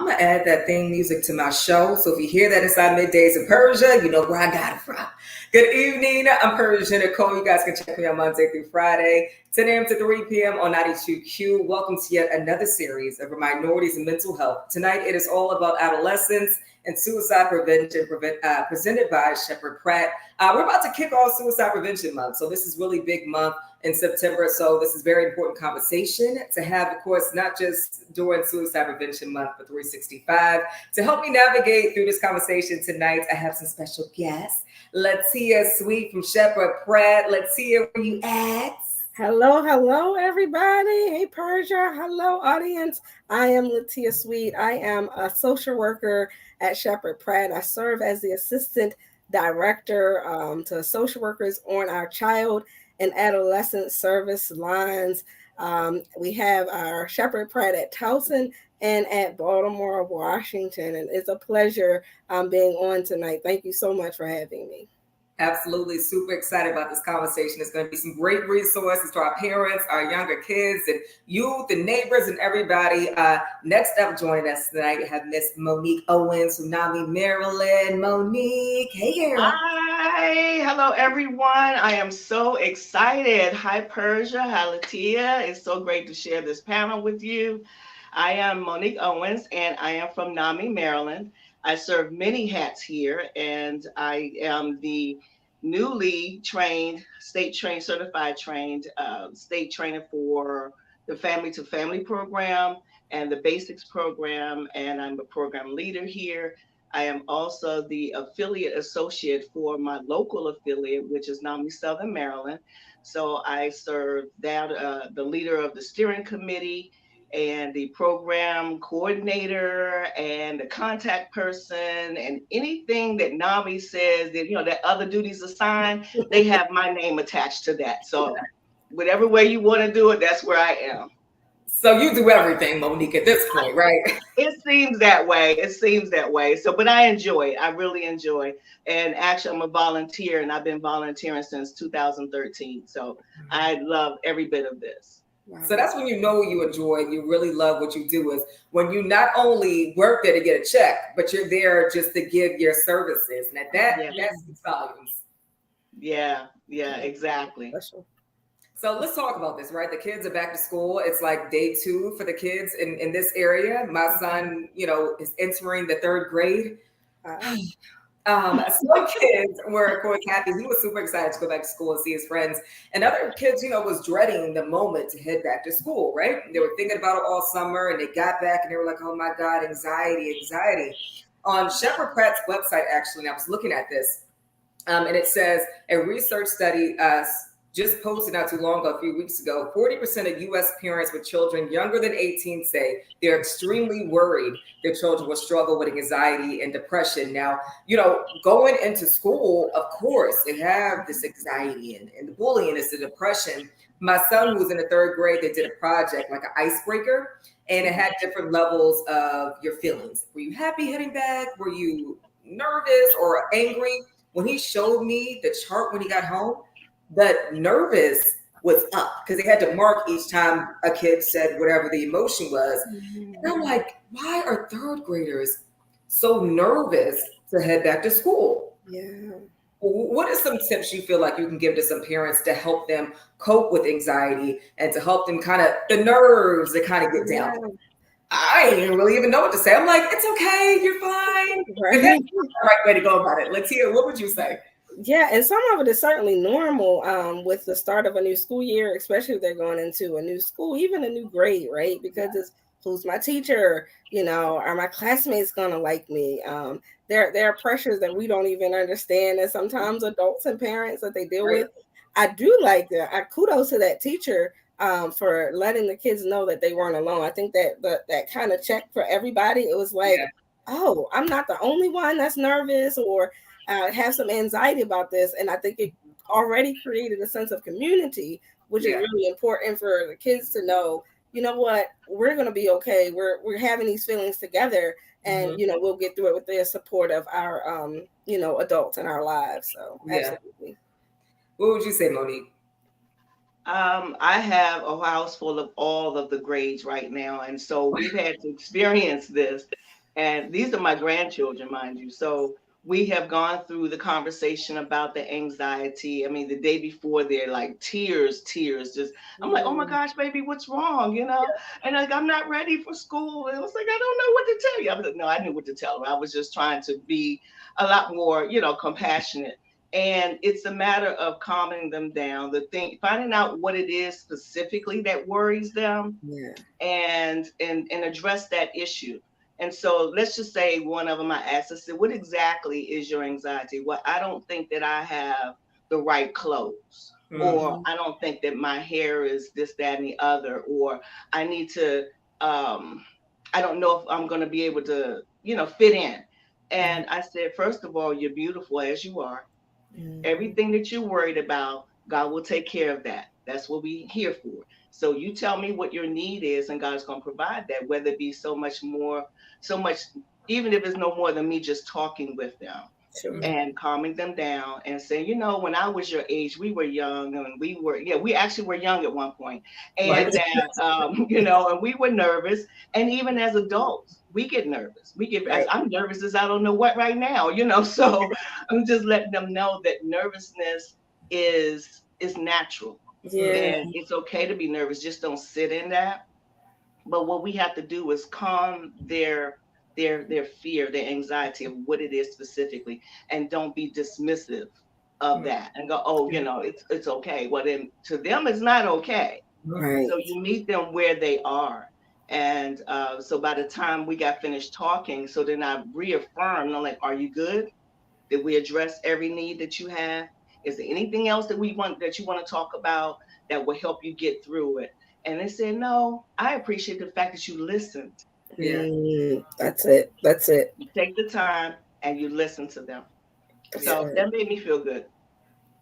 gonna add that theme music to my show. So if you hear that inside Middays in Persia, you know where I got it from. Good evening. I'm Persia Nicole. You guys can check me out Monday through Friday, 10 a.m. to 3 p.m. on 92Q. Welcome to yet another series of Minorities and Mental Health. Tonight it is all about adolescents and suicide prevention, presented by Sheppard Pratt. We're about to kick off Suicide Prevention Month, so this is really big month in September. So this is very important conversation to have, of course, not just during Suicide Prevention Month, but 365. To help me navigate through this conversation tonight, I have some special guests. Latia Sweet from Sheppard Pratt. Latia, where you at? Hello, everybody. Hey, Persia. Hello, audience. I am Latia Sweet. I am a social worker at Sheppard Pratt. I serve as the assistant director to social workers on our child and adolescent service lines. We have our Sheppard Pratt at Towson and at Baltimore, Washington. And it's a pleasure being on tonight. Thank you so much for having me. Absolutely. Super excited about this conversation. It's going to be some great resources to our parents, our younger kids, and youth, and neighbors, and everybody. Next up, joining us tonight, we have Miss Monique Owens from NAMI, Maryland. Monique, hey, girl. Hi. Hello, everyone. I am so excited. Hi, Persia. Hi, Latia. It's so great to share this panel with you. I am Monique Owens, and I am from NAMI, Maryland. I serve many hats here, and I am the newly trained, state certified state trainer for the Family to Family program and the Basics program, and I'm a program leader here. I am also the affiliate associate for my local affiliate, which is NAMI Southern Maryland. So I serve that, the leader of the steering committee and the program coordinator and the contact person, and anything that NAMI says that, that other duties assigned, they have my name attached to that. So whatever way you want to do it, that's where I am. So you do everything, Monique, at this point, right? It seems that way. So, but I enjoy it. I really enjoy it. And actually, I'm a volunteer, and I've been volunteering since 2013. So I love every bit of this. So that's when you know you enjoy it, you really love what you do, is when you not only work there to get a check, but you're there just to give your services. And that speaks volumes. Yeah, exactly. So let's talk about this, right? The kids are back to school. It's like day 2 for the kids in this area. My son, is entering the 3rd grade. Some kids were, of course, happy. He was super excited to go back to school and see his friends. And other kids, was dreading the moment to head back to school, right? They were thinking about it all summer, and they got back and they were like, oh my God, anxiety. On Sheppard Pratt's website, actually, and I was looking at this, and it says a research study just posted not too long ago, a few weeks ago, 40% of U.S. parents with children younger than 18 say they're extremely worried their children will struggle with anxiety and depression. Now, going into school, of course, they have this anxiety and the bullying is the depression. My son, who was in the 3rd grade, they did a project, like an icebreaker, and it had different levels of your feelings. Were you happy heading back? Were you nervous or angry? When he showed me the chart when he got home, the nervous was up because they had to mark each time a kid said whatever the emotion was. And I'm like, why are 3rd graders so nervous to head back to school? Yeah. What are some tips you feel like you can give to some parents to help them cope with anxiety and to help them the nerves to kind of get down? Yeah. I didn't really even know what to say. I'm like, it's okay, you're fine. Right. That's the right way to go about it. Latia, what would you say? Yeah, and some of it is certainly normal with the start of a new school year, especially if they're going into a new school, even a new grade, right? Because it's who's my teacher, are my classmates going to like me? There are pressures that we don't even understand, and sometimes adults and parents that they deal with. I do like that. I kudos to that teacher for letting the kids know that they weren't alone. I think that kind of check for everybody. It was like, oh, I'm not the only one that's nervous or have some anxiety about this. And I think it already created a sense of community, which is really important for the kids to know, you know what, we're going to be okay. We're having these feelings together, and, we'll get through it with the support of our, adults in our lives. So absolutely. What would you say, Monique? I have a house full of all of the grades right now. And so we've had to experience this. And these are my grandchildren, mind you. So we have gone through the conversation about the anxiety. I mean, the day before, they're like tears. Just I'm like, oh my gosh, baby, what's wrong? And like, I'm not ready for school. And I was like, I don't know what to tell you. I was like, no, I knew what to tell her. I was just trying to be a lot more, compassionate. And it's a matter of calming them down. The thing, finding out what it is specifically that worries them, and address that issue. And so let's just say one of them, I asked, I said, what exactly is your anxiety? Well, I don't think that I have the right clothes, or I don't think that my hair is this, that, and the other, or I need to, I don't know if I'm going to be able to, fit in. And I said, first of all, you're beautiful as you are. Everything that you're worried about, God will take care of that. That's what we're here for. So you tell me what your need is, and God's going to provide that, whether it be so much, even if it's no more than me just talking with them. Sure. And calming them down and saying, when I was your age, we were young, and we actually were young at one point. And that, and we were nervous. And even as adults, we get nervous. I'm nervous as I don't know what right now, so I'm just letting them know that nervousness is natural. And it's okay to be nervous. Just don't sit in that. But what we have to do is calm their fear, their anxiety of what it is specifically, and don't be dismissive of that and go, oh, it's okay. Well, then to them, it's not okay. Right. So you meet them where they are. And so by the time we got finished talking, so then I reaffirmed, I'm like, are you good? Did we address every need that you have? Is there anything else that you want to talk about that will help you get through it? And they said, no, I appreciate the fact that you listened. That's it. You take the time and you listen to them. So that made me feel good.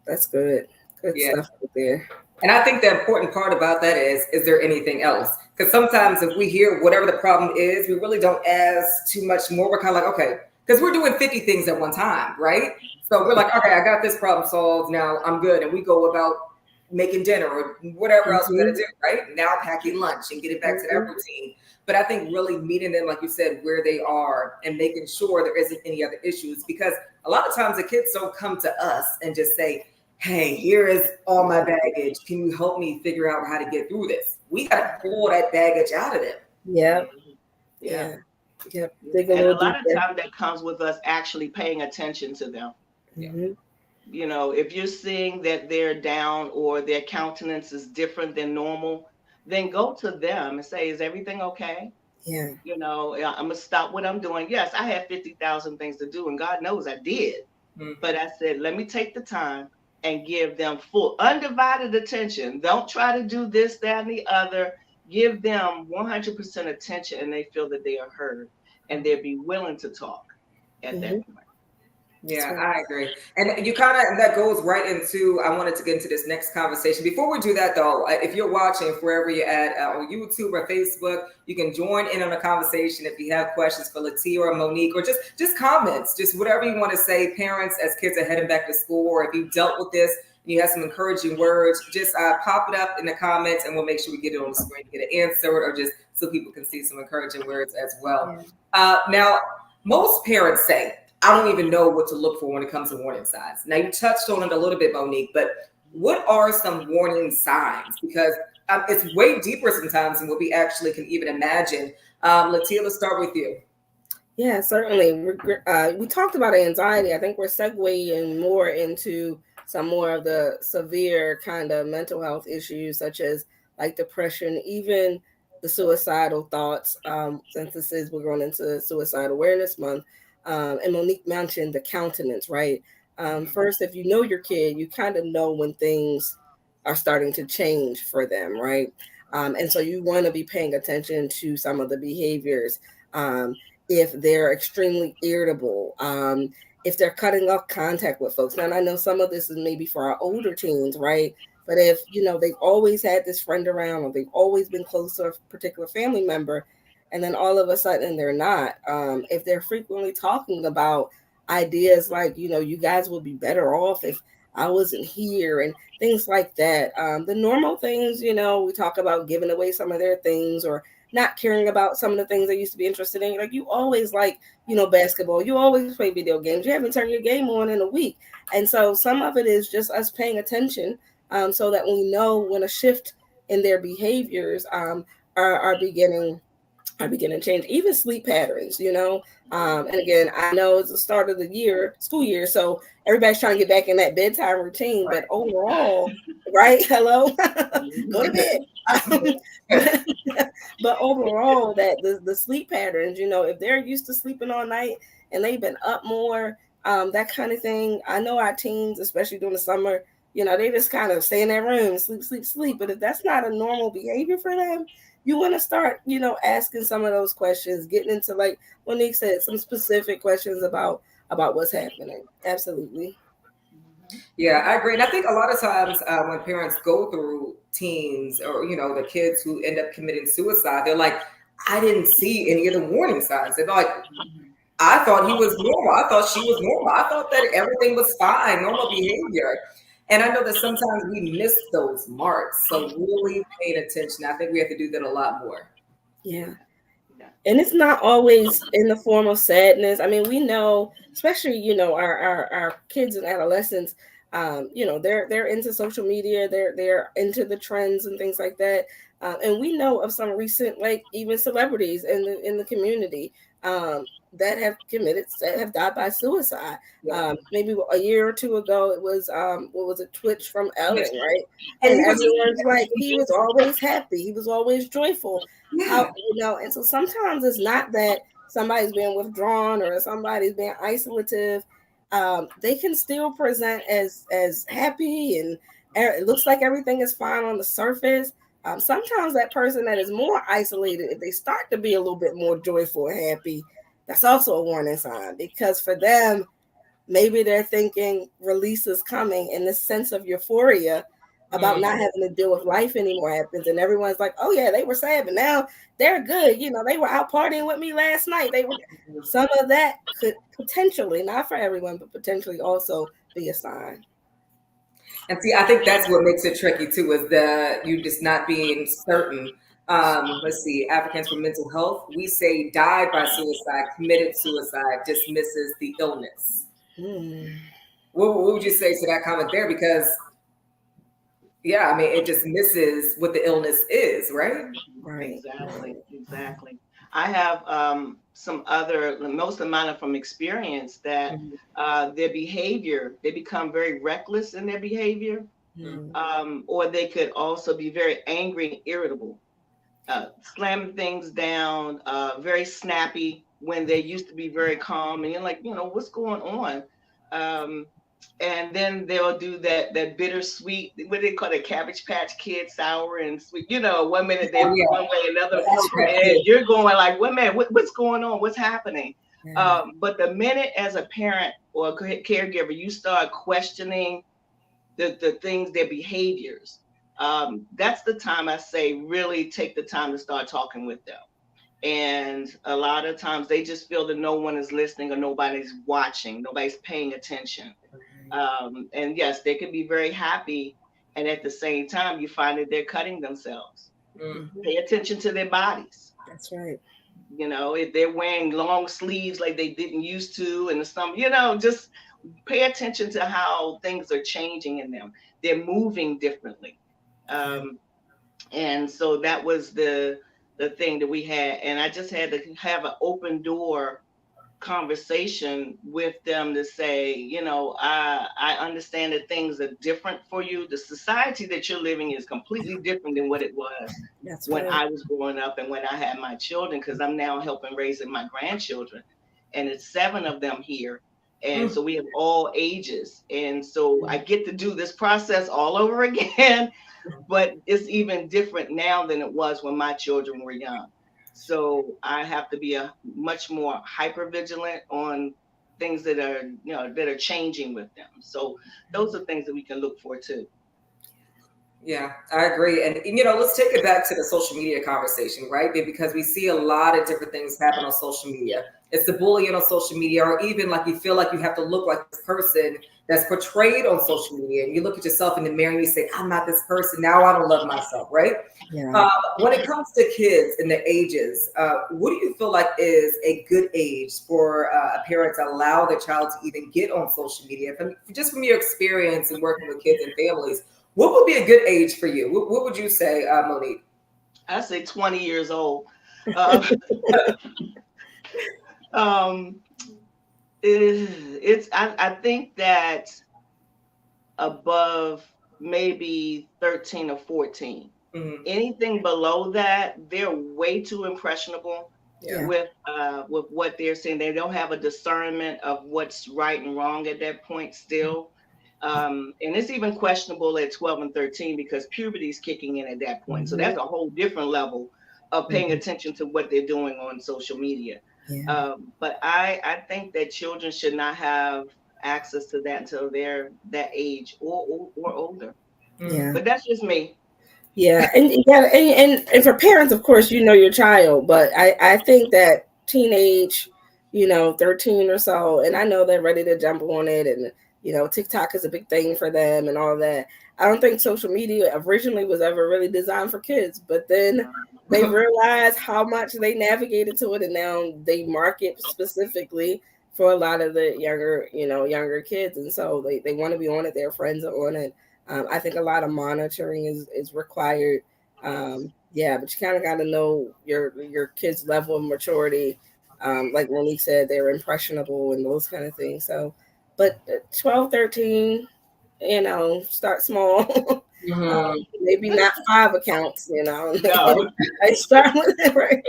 That's good. Good stuff right there. And I think the important part about that is there anything else? Because sometimes if we hear whatever the problem is, we really don't ask too much more. We're kind of like, okay, because we're doing 50 things at one time, right? So we're like, okay, I got this problem solved. Now I'm good. And we go about making dinner or whatever else we got to do, right? Now packing lunch and getting back to that routine. But I think really meeting them, like you said, where they are and making sure there isn't any other issues, because a lot of times the kids don't come to us and just say, hey, here is all my baggage. Can you help me figure out how to get through this? We got to pull that baggage out of them. Yeah. And a lot of times that comes with us actually paying attention to them. If you're seeing that they're down or their countenance is different than normal, then go to them and say, is everything okay? Yeah. I'm going to stop what I'm doing. Yes, I have 50,000 things to do, and God knows I did. But I said, let me take the time and give them full undivided attention. Don't try to do this, that, and the other. Give them 100% attention, and they feel that they are heard, and they'll be willing to talk at that point. Yeah, I agree. And that goes right into, I wanted to get into this next conversation. Before we do that though, if you're watching wherever you're at, on YouTube or Facebook, you can join in on the conversation if you have questions for Latia or Monique, or just comments, just whatever you want to say, parents as kids are heading back to school, or if you dealt with this and you have some encouraging words, just pop it up in the comments and we'll make sure we get it on the screen, get it answered, or just so people can see some encouraging words as well. Now, most parents say, I don't even know what to look for when it comes to warning signs. Now, you touched on it a little bit, Monique, but what are some warning signs? Because it's way deeper sometimes than what we actually can even imagine. Latia, let's start with you. Yeah, certainly. We talked about anxiety. I think we're segueing more into some more of the severe kind of mental health issues, such as like depression, even the suicidal thoughts, since we're going into Suicide Awareness Month. And Monique mentioned the countenance, right? First, if you know your kid, you kind of know when things are starting to change for them, right? And so you want to be paying attention to some of the behaviors. If they're extremely irritable, if they're cutting off contact with folks. Now, I know some of this is maybe for our older teens, right? But if, they've always had this friend around, or they've always been close to a particular family member, and then all of a sudden they're not. If they're frequently talking about ideas like, you guys will be better off if I wasn't here, and things like that. The normal things, we talk about giving away some of their things or not caring about some of the things they used to be interested in. Like you always like, basketball. You always play video games. You haven't turned your game on in a week. And so some of it is just us paying attention so that we know when a shift in their behaviors are beginning to change, even sleep patterns, and again, I know it's the start of the school year, so everybody's trying to get back in that bedtime routine, but overall, right? Hello, go to bed. But overall, that the sleep patterns, if they're used to sleeping all night and they've been up more, that kind of thing. I know our teens, especially during the summer, they just kind of stay in their room, sleep. But if that's not a normal behavior for them, you want to start, asking some of those questions, getting into, like Monique said, some specific questions about what's happening. Absolutely. Yeah, I agree. And I think a lot of times when parents go through teens or, the kids who end up committing suicide, they're like, I didn't see any of the warning signs. They're like, I thought he was normal. I thought she was normal. I thought that everything was fine, normal behavior. And I know that sometimes we miss those marks. So really paying attention. I think we have to do that a lot more. Yeah. And it's not always in the form of sadness. I mean, we know, especially, our kids and adolescents, they're into social media, they're into the trends and things like that. And we know of some recent, like even celebrities in the community that have died by suicide. Yeah. Maybe a year or two ago, it was what was it, Twitch from Ellen, right? And everyone's like, he was always happy, he was always joyful. Yeah. And so sometimes it's not that somebody's being withdrawn or somebody's being isolative. They can still present as happy, and it looks like everything is fine on the surface. Sometimes that person that is more isolated, if they start to be a little bit more joyful and happy, that's also a warning sign, because for them, maybe they're thinking release is coming, and this sense of euphoria about not having to deal with life anymore happens, and everyone's like, oh yeah, they were sad, but now they're good. They were out partying with me last night. Some of that could potentially, not for everyone, but potentially also be a sign. And see, I think that's what makes it tricky too, is you just not being certain. Let's see, Africans for Mental Health, we say died by suicide, committed suicide, dismisses the illness. What would you say to that comment there? Because yeah, I mean, it just misses what the illness is, right? Right. Exactly. I have some other, most of mine are from experience, that their behavior, they become very reckless in their behavior, or they could also be very angry and irritable, slamming things down, very snappy when they used to be very calm. And you're like, what's going on? And then they'll do that bittersweet, what do they call it, Cabbage Patch Kid, sour and sweet. 1 minute they're one way, another, and you're going like, wait a minute, what's going on? What's happening? But the minute as a parent or a caregiver, you start questioning the things, their behaviors, that's the time I say really take the time to start talking with them. And a lot of times they just feel that no one is listening or nobody's watching, nobody's paying attention. And yes, they can be very happy, and at the same time you find that they're cutting themselves. Pay attention to their bodies. That's right. If they're wearing long sleeves like they didn't used to, and some, just pay attention to how things are changing in them. They're moving differently. And so that was the thing that we had, and I just had to have an open door conversation with them to say, I understand that things are different for you. The society that you're living is completely different than what it was when I was growing up and when I had my children, because I'm now helping raising my grandchildren, and it's 7 of them here. And so we have all ages. And so I get to do this process all over again, but it's even different now than it was when my children were young. So I have to be much more hyper vigilant on things that are, that are changing with them. So those are things that we can look for too. Yeah, I agree. And, let's take it back to the social media conversation, right? Because we see a lot of different things happen on social media. It's the bullying on social media, or even like you feel like you have to look like this person that's portrayed on social media. And you look at yourself in the mirror and you say, I'm not this person. Now I don't love myself, right? Yeah. When it comes to kids and the ages, what do you feel like is a good age for a parent to allow their child to even get on social media? Just from your experience and working with kids and families, what would be a good age for you? What would you say, Monique? I say 20 years old. I think that above maybe 13 or 14. Mm-hmm. Anything below that, they're way too impressionable with what they're saying. They don't have a discernment of what's right and wrong at that point still. And it's even questionable at 12 and 13 because puberty is kicking in at that point. Mm-hmm. So that's a whole different level of paying attention to what they're doing on social media. Yeah. But I think that children should not have access to that until they're that age or older. Yeah. But that's just me. Yeah. And for parents, of course, you know your child, but I think that teenage, 13 or so, and I know they're ready to jump on it, and TikTok is a big thing for them and all that. I don't think social media originally was ever really designed for kids, but then they realized how much they navigated to it, and now they market specifically for a lot of the younger kids, and so they want to be on it. Their friends are on it. I think a lot of monitoring is required. But you kind of got to know your kids' level of maturity. Like Monique said, they're impressionable and those kind of things. So, but 12, 13, start small. Mm-hmm. Maybe not 5 accounts, No. I start with it, right?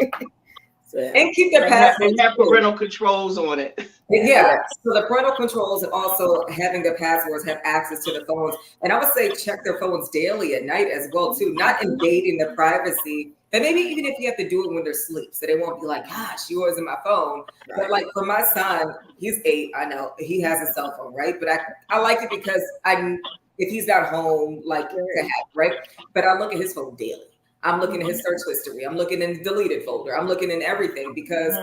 So, and keep their passwords. And have parental controls on it. Yeah. So the parental controls and also having their passwords, have access to the phones. And I would say check their phones daily at night as well, too. Not invading their privacy. And maybe even if you have to do it when they're asleep, so they won't be like, gosh, you always in my phone. Right. But like for my son, he's 8. I know he has a cell phone, right? But I like it because if he's not home, like to have, right? But I look at his phone daily. I'm looking at his search history. I'm looking in the deleted folder. I'm looking in everything because,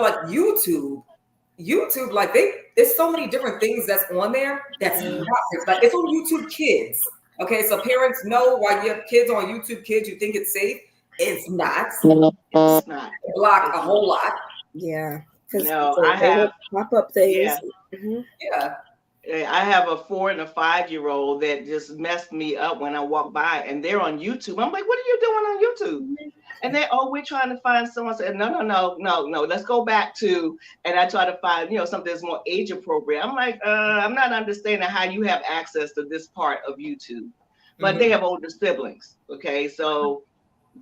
like YouTube, like there's so many different things that's on there. That's not, like it's on YouTube Kids. Okay, so parents know why you have kids on YouTube Kids. You think it's safe? It's not. It's not. Block a whole lot. Yeah. No, I have pop-up things. Yeah. Mm-hmm. Yeah. I have a 4 and a 5-year-old that just messed me up when I walk by, and they're on YouTube. I'm like, what are you doing on YouTube? And we're trying to find someone. Said, no. Let's go back to, and I try to find, something that's more age appropriate. I'm like, I'm not understanding how you have access to this part of YouTube, but they have older siblings. Okay, so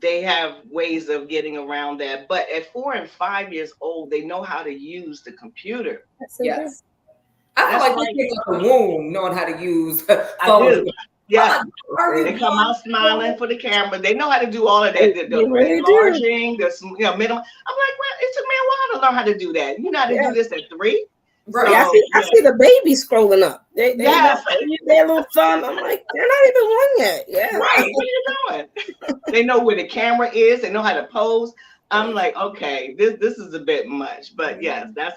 they have ways of getting around that. But at 4 and 5 years old, they know how to use the computer. Yes. I feel like you pick up the womb knowing how to use phones. I do. Yeah. They come out smiling for the camera. They know how to do all of that. The enlarging, the minimum. I'm like, well, it took me a while to learn how to do that. You know how to do this at 3? Right. So, I see the baby scrolling up. They their little thumb. I'm like, they're not even one yet. Yeah. Right. What are you doing? They know where the camera is. They know how to pose. I'm like, okay, this is a bit much, but yes, those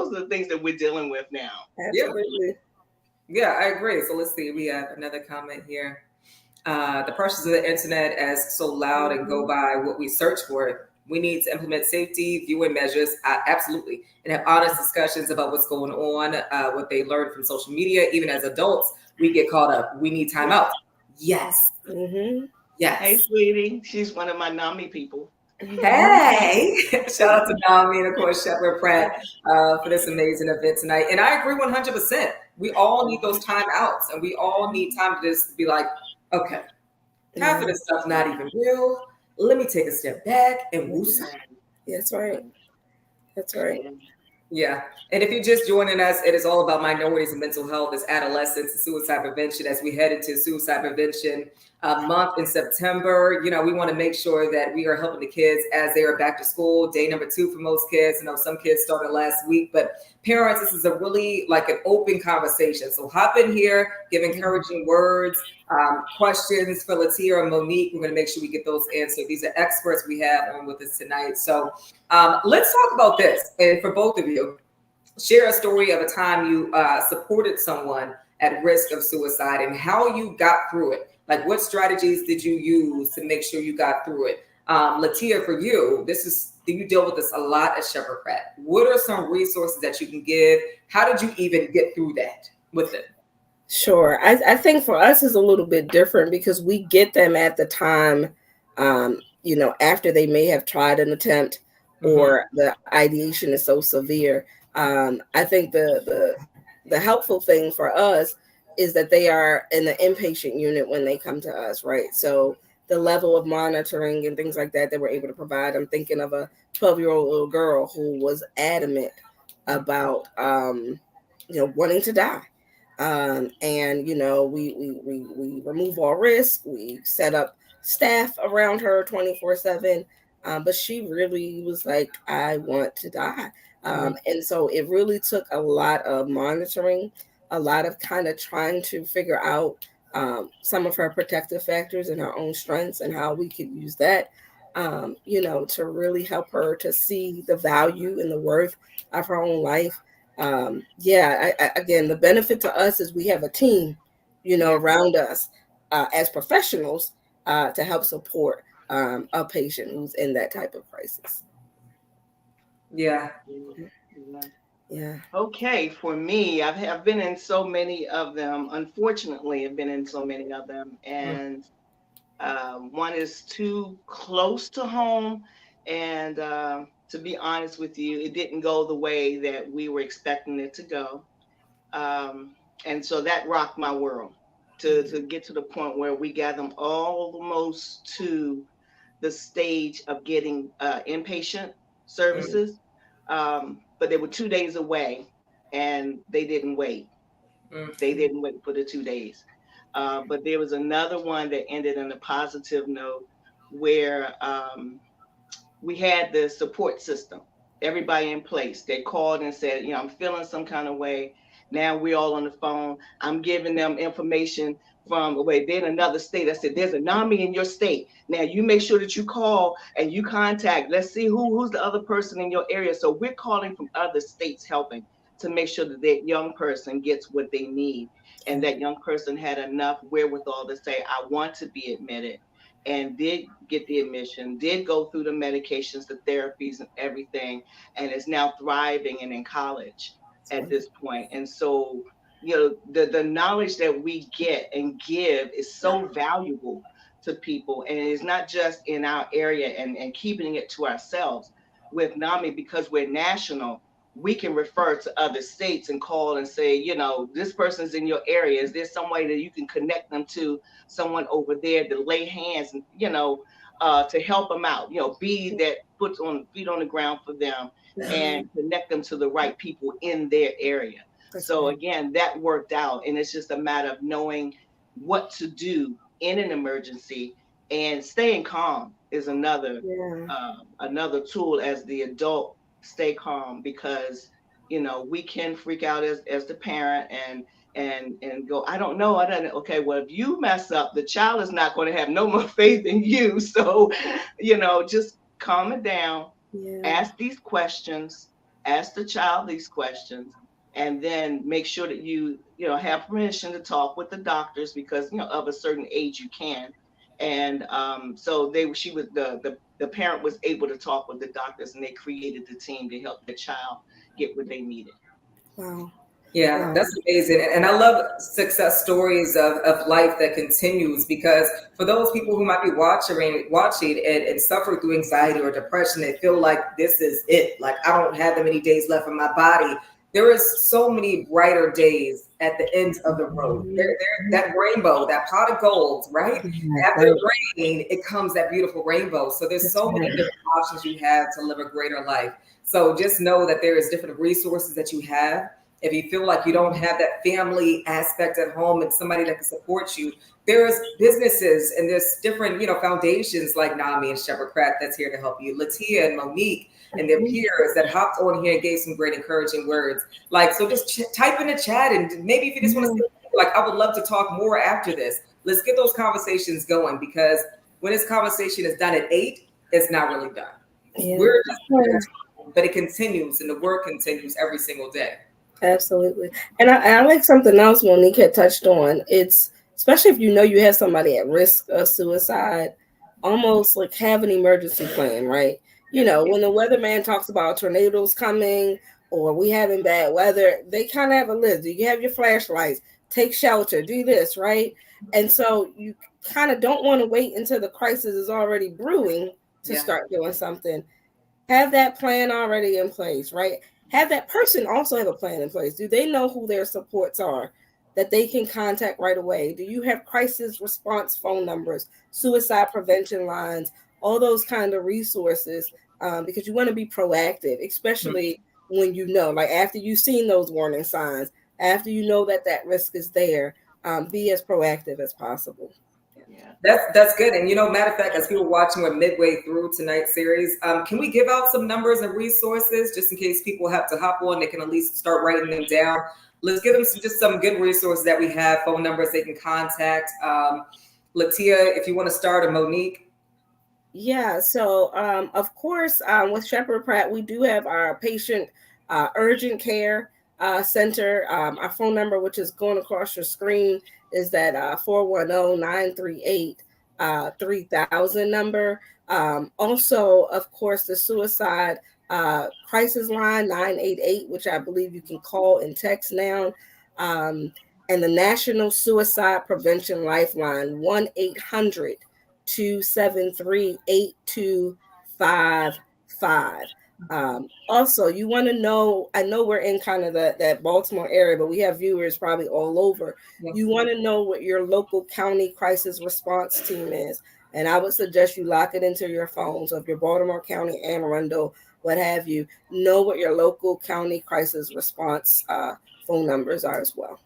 are the things that we're dealing with now. Absolutely. Yeah, I agree. So let's see. We have another comment here. The pressures of the internet as so loud and go by what we search for. We need to implement safety viewing measures, absolutely, and have honest discussions about what's going on, what they learn from social media. Even as adults, we get caught up. We need time out. Yes. Mm-hmm. Yes. Hey, sweetie. She's one of my NAMI people. Hey, shout out to NAMI and of course Sheppard Pratt for this amazing event tonight. And I agree 100%. We all need those time outs, and we all need time to just be like, okay, half of this stuff not even real. Let me take a step back and woosah. That's right. That's right. Yeah. And if you're just joining us, it is all about minorities and mental health as adolescents and suicide prevention as we head into Suicide Prevention month in September. You know, we want to make sure that we are helping the kids as they are back to school. Day number 2 for most kids. You know, some kids started last week, but parents, this is a really like an open conversation. So hop in here, give encouraging words, questions for Latia and Monique. We're going to make sure we get those answered. These are experts we have on with us tonight. So let's talk about this. And for both of you, share a story of a time you supported someone at risk of suicide and how you got through it. Like, what strategies did you use to make sure you got through it? Latia, for you, do you deal with this a lot at Sheppard Pratt? What are some resources that you can give? How did you even get through that with it? Sure. I think for us is a little bit different because we get them at the time, you know, after they may have tried an attempt or the ideation is so severe. I think the helpful thing for us is that they are in the inpatient unit when they come to us, right? So the level of monitoring and things like that we're able to provide. I'm thinking of a 12-year-old little girl who was adamant about, you know, wanting to die. And, you know, we remove all risk. We set up staff around her 24/7. But she really was like, I want to die. And so it really took a lot of monitoring, a lot of kind of trying to figure out some of her protective factors and her own strengths and how we could use that, you know, to really help her to see the value and the worth of her own life. Again, the benefit to us is we have a team, you know, around us as professionals to help support a patient who's in that type of crisis. Yeah. Okay, for me, I've been in so many of them. Unfortunately, I've been in so many of them, and one is too close to home. And to be honest with you, it didn't go the way that we were expecting it to go, and so that rocked my world. To get to the point where we got them almost to the stage of getting inpatient services. But they were 2 days away and they didn't wait. They didn't wait for the 2 days. But there was another one that ended on a positive note where we had the support system, everybody in place. They called and said, you know, I'm feeling some kind of way. Now we're all on the phone. I'm giving them information from they're in another state. I said, there's a NAMI in your state. Now you make sure that you call and you contact. Let's see who's the other person in your area. So we're calling from other states, helping to make sure that young person gets what they need. And that young person had enough wherewithal to say, I want to be admitted, and did get the admission, did go through the medications, the therapies and everything, and is now thriving and in college at this point. And so, you know, the knowledge that we get and give is so valuable to people. And it's not just in our area and keeping it to ourselves. With NAMI, because we're national, we can refer to other states and call and say, you know, this person's in your area. Is there some way that you can connect them to someone over there to lay hands and, you know, to help them out, you know, be that feet on the ground for them and connect them to the right people in their area. So again, that worked out. And it's just a matter of knowing what to do in an emergency, and staying calm is another tool as the adult. Stay calm, because, you know, we can freak out as the parent and go, I don't know. Okay, well, if you mess up, the child is not going to have no more faith in you. So, you know, just calm it down, ask these questions, ask the child these questions, and then make sure that you know, have permission to talk with the doctors, because, you know, of a certain age you can. And so the parent was able to talk with the doctors, and they created the team to help the child get what they needed. Wow. Yeah, that's amazing. And I love success stories of life that continues, because for those people who might be watching and suffer through anxiety or depression, they feel like this is it. Like, I don't have that many days left in my body. There is so many brighter days at the end of the road. There, that rainbow, that pot of gold, right? After the rain, it comes that beautiful rainbow. So there's so many different options you have to live a greater life. So just know that there is different resources that you have if you feel like you don't have that family aspect at home and somebody that can support you, there's businesses and there's different, foundations like NAMI and Sheppard Pratt that's here to help you. Latia and Monique and their peers that hopped on here and gave some great encouraging words. Like, so just type in the chat, and maybe if you just want to say, like, I would love to talk more after this. Let's get those conversations going, because when this conversation is done at 8, it's not really done. Yeah. We're just, but it continues, and the work continues every single day. Absolutely. And I like something else Monique had touched on. It's, especially if you know you have somebody at risk of suicide, almost like have an emergency plan, right? When the weatherman talks about tornadoes coming or we having bad weather, they kind of have a list. Do you have your flashlights? Take shelter, do this, right? And so you kind of don't want to wait until the crisis is already brewing to start doing something. Have that plan already in place, right? Have that person also have a plan in place. Do they know who their supports are that they can contact right away? Do you have crisis response phone numbers, suicide prevention lines, all those kind of resources? Because you want to be proactive, especially when like after you've seen those warning signs, after you know that risk is there, be as proactive as possible. Yeah, that's good. And matter of fact, as people watching, we're midway through tonight's series. Can we give out some numbers and resources just in case people have to hop on? They can at least start writing them down. Let's give them some good resources that we have, phone numbers they can contact. Latia, if you want to start, or Monique. Yeah, so of course, with Sheppard Pratt, we do have our patient urgent care center. Our phone number, which is going across your screen, is that 410-938-3000 number. Also, of course, the suicide crisis line 988, which I believe you can call and text now. And the National Suicide Prevention Lifeline 1-800-273-8255. Also, you want to know, I know we're in kind of that Baltimore area, but we have viewers probably all over. You want to know what your local county crisis response team is. And I would suggest you lock it into your phone. So if you're Baltimore County, Anne Arundel, what have you, know what your local county crisis response phone numbers are as well.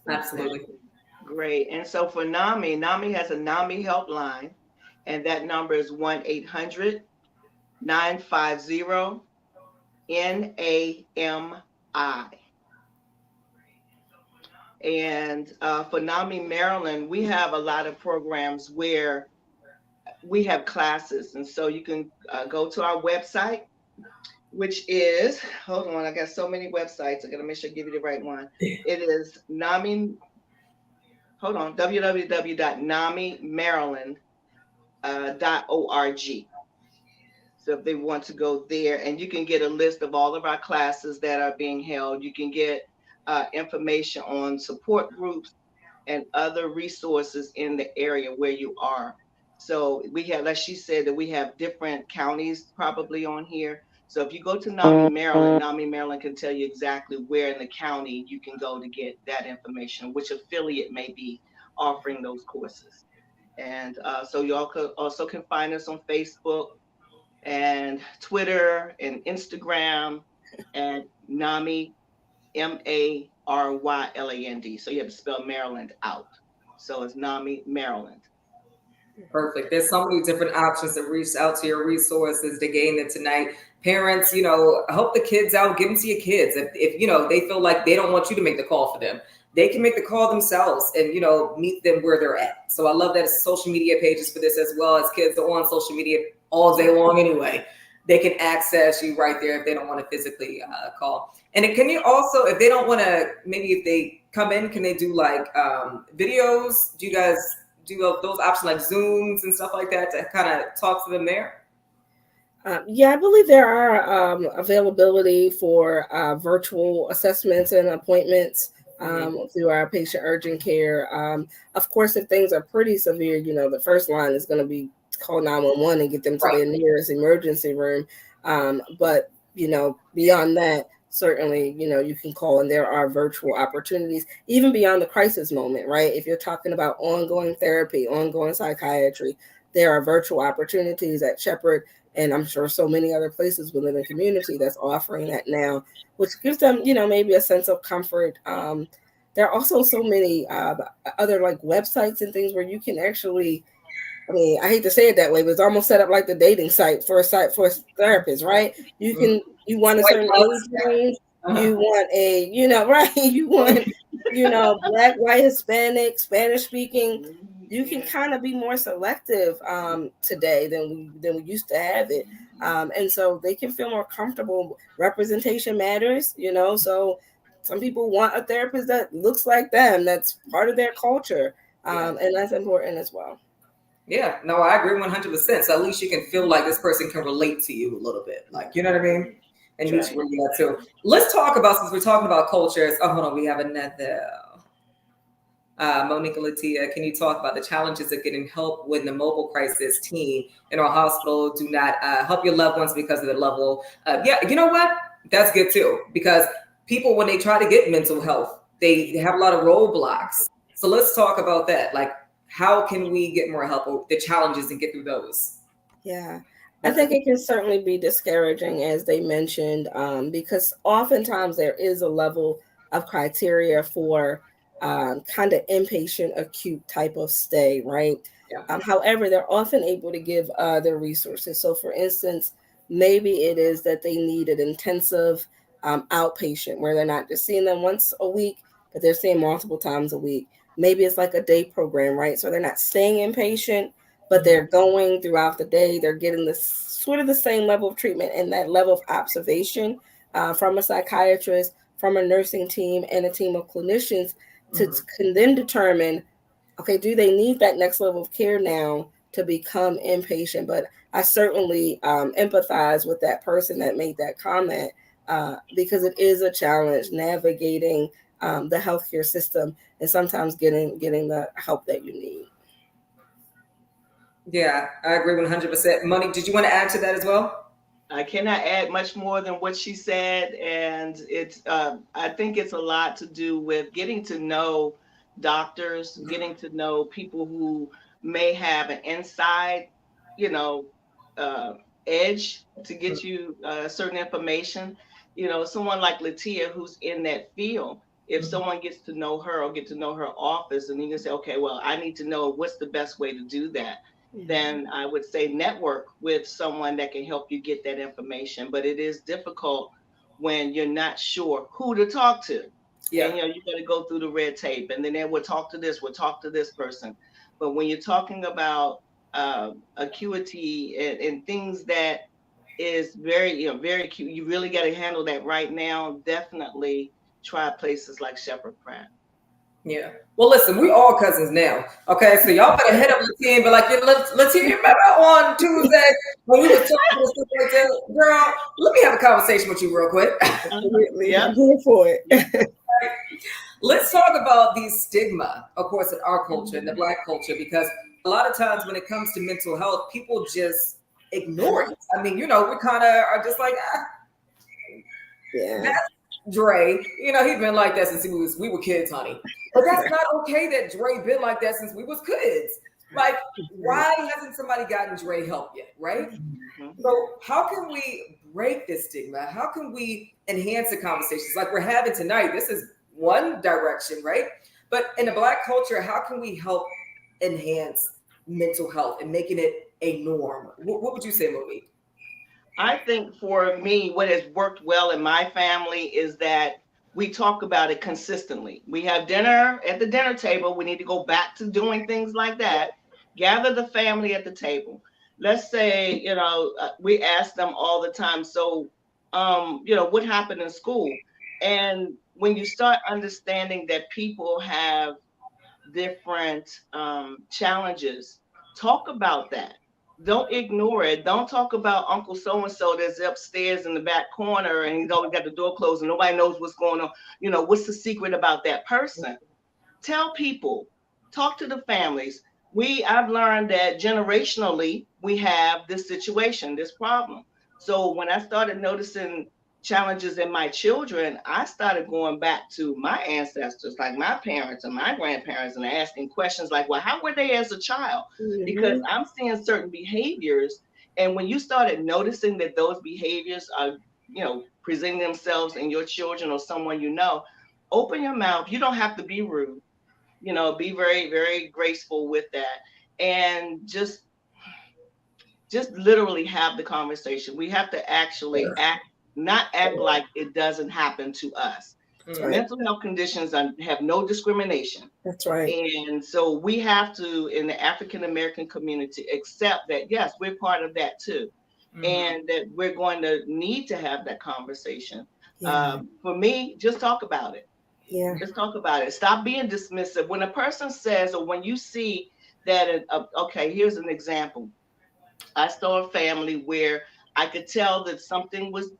Absolutely. Great. And so for NAMI has a NAMI helpline, and that number is 1-800-950-NAMI. And for NAMI Maryland, we have a lot of programs where we have classes. And so you can go to our website, which is, hold on, I got so many websites. I got to make sure I give you the right one. It is www.namimaryland.org. So if they want to go there, and you can get a list of all of our classes that are being held. You can get information on support groups and other resources in the area where you are. So we have, like she said, that we have different counties probably on here. So if you go to NAMI Maryland can tell you exactly where in the county you can go to get that information, which affiliate may be offering those courses. And so y'all also can find us on Facebook and Twitter and Instagram and NAMI, MARYLAND. So you have to spell Maryland out. So it's NAMI Maryland. Perfect. There's so many different options to reach out to your resources to gain it tonight. Parents, help the kids out, give them to your kids. If they feel like they don't want you to make the call for them, they can make the call themselves and, meet them where they're at. So I love that social media pages for this, as well as kids are on social media all day long anyway. They can access you right there if they don't want to physically call. And can you also, if they don't want to, maybe if they come in, can they do like videos? Do you guys do those options like Zooms and stuff like that to kind of talk to them there? Yeah, I believe there are availability for virtual assessments and appointments through our patient urgent care. Of course, if things are pretty severe, the first line is going to be call 911 and get them to their nearest emergency room. But beyond that, certainly, you can call, and there are virtual opportunities, even beyond the crisis moment, right? If you're talking about ongoing therapy, ongoing psychiatry, there are virtual opportunities at Sheppard, and I'm sure so many other places within the community that's offering that now, which gives them, maybe a sense of comfort. There are also so many other like websites and things where you can actually, I mean, I hate to say it that way, but it's almost set up like the dating site for therapists, right? You want a certain age range, you want right? You want, Black, white, Hispanic, Spanish speaking. You can kind of be more selective today than we used to have it. And so they can feel more comfortable. Representation matters, so some people want a therapist that looks like them, that's part of their culture. And that's important as well. Yeah, no, I agree 100%. So at least you can feel like this person can relate to you a little bit. Like, you know what I mean? And you should really that too. Let's talk about, since we're talking about cultures. Oh, hold on. We have Annette there. Monique, Latia, can you talk about the challenges of getting help when the mobile crisis team in our hospital do not help your loved ones because of the level? Yeah, you know what? That's good too. Because people, when they try to get mental health, they have a lot of roadblocks. So let's talk about that. Like, how can we get more help with the challenges and get through those? Yeah, I think it can certainly be discouraging, as they mentioned, because oftentimes there is a level of criteria for kind of inpatient acute type of stay, right? Yeah. However, they're often able to give other resources. So, for instance, maybe it is that they need an intensive outpatient where they're not just seeing them once a week, but they're seeing multiple times a week. Maybe it's like a day program, right? So they're not staying inpatient, but they're going throughout the day. They're getting this sort of the same level of treatment and that level of observation from a psychiatrist, from a nursing team, and a team of clinicians to can then determine, okay, do they need that next level of care now to become inpatient? But I certainly empathize with that person that made that comment because it is a challenge navigating the healthcare system and sometimes getting the help that you need. Yeah, I agree 100%. Monique, did you want to add to that as well? I cannot add much more than what she said, and it's I think it's a lot to do with getting to know doctors, getting to know people who may have an inside, edge to get you certain information. Someone like Latia who's in that field. If someone gets to know her or get to know her office, and you can say, okay, well, I need to know what's the best way to do that. Then I would say network with someone that can help you get that information. But it is difficult when you're not sure who to talk to. Yeah. And you got to go through the red tape, and then we'll talk to this person. But when you're talking about acuity and things that is very, very acute, you really got to handle that right now. Definitely try places like Sheppard Pratt. Yeah. Well, listen, we all cousins now. Okay, so y'all better head up the team, but like, let's hear. Remember on Tuesday when we was talking stuff like that, girl? Let me have a conversation with you real quick. Yeah, I'm here for it. Let's talk about the stigma, of course, in our culture, in the Black culture, because a lot of times when it comes to mental health, people just ignore it. I mean, we kind of are just like, yeah. Dre, he's been like that since we were kids, honey. But that's not okay that Dre been like that since we was kids. Like, why hasn't somebody gotten Dre help yet, right? So how can we break this stigma? How can we enhance the conversations like we're having tonight? This is one direction, right? But in the Black culture, how can we help enhance mental health and making it a norm? What would you say, Monique? I think for me, what has worked well in my family is that we talk about it consistently. We have dinner at the dinner table. We need to go back to doing things like that. Gather the family at the table. Let's say, we ask them all the time. So, what happened in school? And when you start understanding that people have different challenges, talk about that. Don't ignore it. Don't talk about Uncle so-and-so that's upstairs in the back corner and he's always got the door closed and nobody knows what's going on. What's the secret about that person? Tell people, talk to the families. I've learned that generationally we have this situation, this problem. So when I started noticing challenges in my children, I started going back to my ancestors, like my parents and my grandparents, and asking questions like, well, how were they as a child? Because I'm seeing certain behaviors. And when you started noticing that those behaviors are, presenting themselves in your children or someone open your mouth. You don't have to be rude. Be very, very graceful with that. And just literally have the conversation. We have to actually not act like it doesn't happen to us. Right. Mental health conditions have no discrimination. That's right. And so we have to, in the African American community, accept that, yes, we're part of that too. And that we're going to need to have that conversation. For me, just talk about it. Yeah. Just talk about it. Stop being dismissive. When a person says, or when you see that, okay, here's an example. I saw a family where I could tell that something was,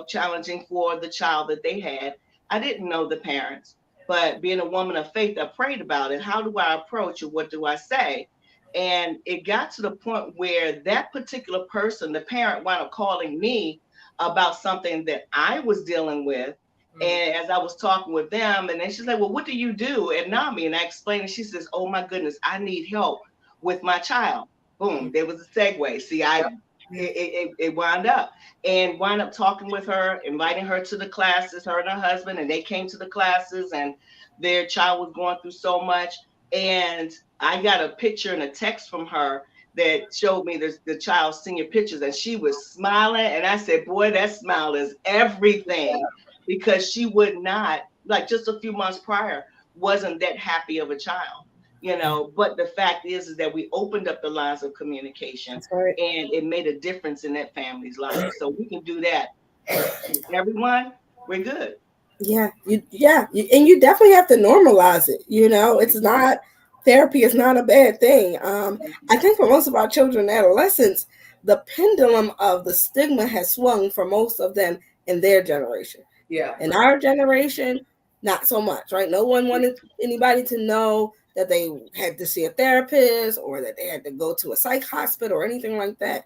challenging for the child that they had. I didn't know the parents, but being a woman of faith, I prayed about it. How do I approach it? What do I say? And it got to the point where that particular person, the parent, wound up calling me about something that I was dealing with. And as I was talking with them, and then she's like, well, what do you do at NAMI? And I explained, and she says, oh my goodness, I need help with my child. Boom, there was a segue. See, it wound up talking with her, inviting her to the classes, her and her husband, and they came to the classes, and their child was going through so much. And I got a picture and a text from her that showed me the child's senior pictures, and she was smiling. And I said, boy, that smile is everything, because she would not, like just a few months prior, wasn't that happy of a child. But the fact is that we opened up the lines of communication, right. And it made a difference in that family's life. So we can do that. Everyone, we're good. Yeah. And you definitely have to normalize it. It's not, therapy is not a bad thing. I think for most of our children and adolescents, the pendulum of the stigma has swung for most of them in their generation. Yeah. In our generation, not so much, right? No one wanted anybody to know that they had to see a therapist or that they had to go to a psych hospital or anything like that.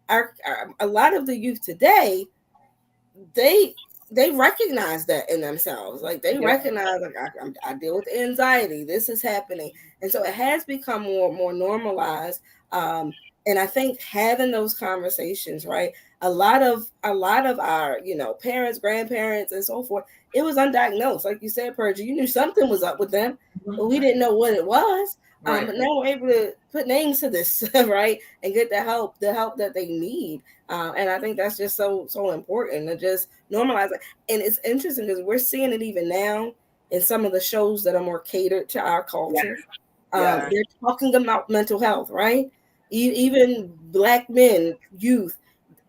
A lot of the youth today, they recognize that in themselves. Like they recognize, like I deal with anxiety. This is happening, and so it has become more normalized. And I think having those conversations, right? A lot of our, parents, grandparents, and so forth, it was undiagnosed. Like you said, Persia, you knew something was up with them, but we didn't know what it was. Right. But now we're able to put names to this, right? And get the help that they need. And I think that's just so important to just normalize it. And it's interesting because we're seeing it even now in some of the shows that are more catered to our culture. They're talking about mental health, right? Even Black men, youth,